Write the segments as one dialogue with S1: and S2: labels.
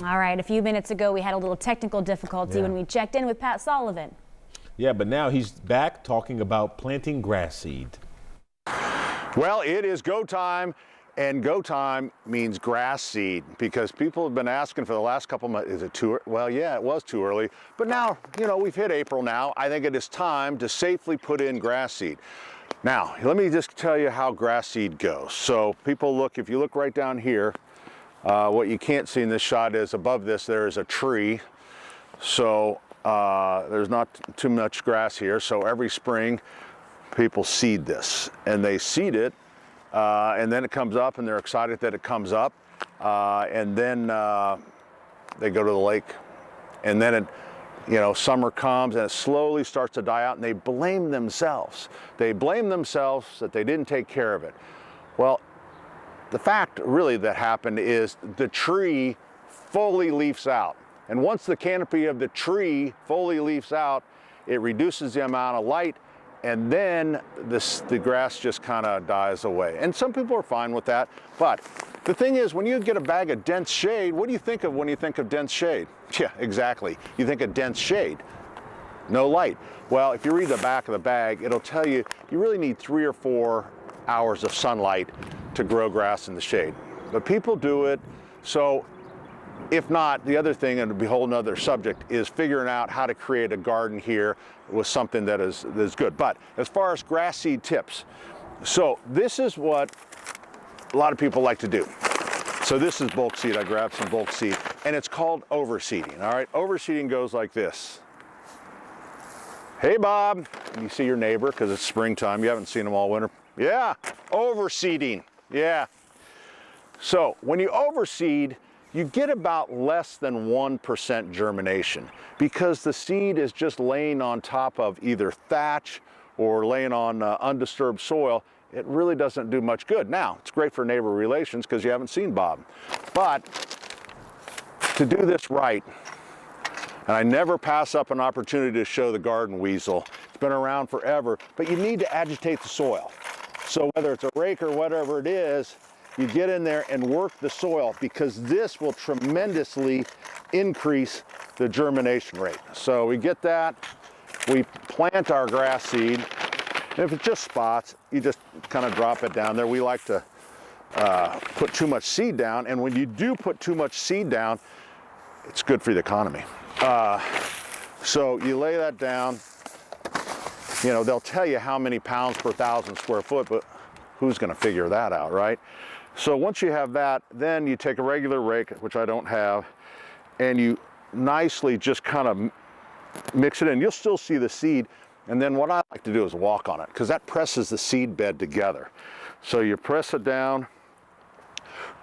S1: All right, a few minutes ago we had a little technical difficulty when we checked in with Pat Sullivan.
S2: Yeah, but now he's back talking about planting grass seed.
S3: Well, it is go time, and go time means grass seed, because people have been asking for the last couple months, is it too early? Well, yeah, it was too early, but now, you know, we've hit April now. I think it is time to safely put in grass seed. Now, let me just tell you how grass seed goes. So people look, if you look right down here, what you can't see in this shot is above this there is a tree. So there's not too much grass here. So every spring people seed this, and they seed it, and then it comes up, and they're excited that it comes up, and then they go to the lake, and then it, you know, summer comes and it slowly starts to die out, and they blame themselves. They blame themselves that they didn't take care of it. Well, the fact really that happened is the tree fully leaves out. And once the canopy of the tree fully leaves out, it reduces the amount of light, and then the grass just kind of dies away. And some people are fine with that, but the thing is, when you get a bag of dense shade, what do you think of when you think of dense shade? Yeah, exactly. You think of dense shade, no light. Well, if you read the back of the bag, it'll tell you you really need 3 or 4 hours of sunlight to grow grass in the shade. But people do it, so if not, the other thing, and it'll be a whole nother subject, is figuring out how to create a garden here with something that is good. But as far as grass seed tips, so this is what a lot of people like to do. So this is bulk seed. I grabbed some bulk seed, and it's called overseeding. All right, overseeding goes like this. Hey, Bob. And you see your neighbor because it's springtime. You haven't seen him all winter. Yeah, overseeding. Yeah. So when you overseed, you get about less than 1% germination, because the seed is just laying on top of either thatch or laying on undisturbed soil. It really doesn't do much good. Now, it's great for neighbor relations because you haven't seen Bob. But to do this right, and I never pass up an opportunity to show the garden weasel. It's been around forever, but you need to agitate the soil. So whether it's a rake or whatever it is, you get in there and work the soil, because this will tremendously increase the germination rate. So we get that, we plant our grass seed, and if it's just spots, you just kind of drop it down there. We like to put too much seed down, and when you do put too much seed down, it's good for the economy. So you lay that down. You know, they'll tell you how many pounds per 1,000 square foot, but who's going to figure that out, right? So once you have that, then you take a regular rake, which I don't have, and you nicely just kind of mix it in. You'll still see the seed, and then what I like to do is walk on it, because that presses the seed bed together. So you press it down.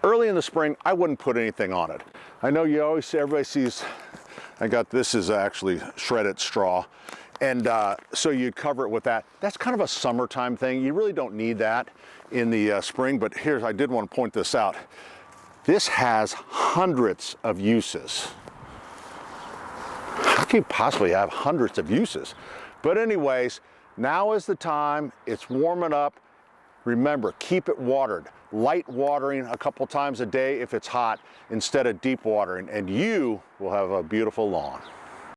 S3: Early in the spring, I wouldn't put anything on it. I know you always see, everybody sees, this is actually shredded straw. And so you cover it with that. That's kind of a summertime thing. You really don't need that in the spring, but here's, I did want to point this out. This has hundreds of uses. How can you possibly have hundreds of uses? But anyways, now is the time. It's warming up. Remember, keep it watered. Light watering a couple times a day if it's hot, instead of deep watering, and you will have a beautiful lawn.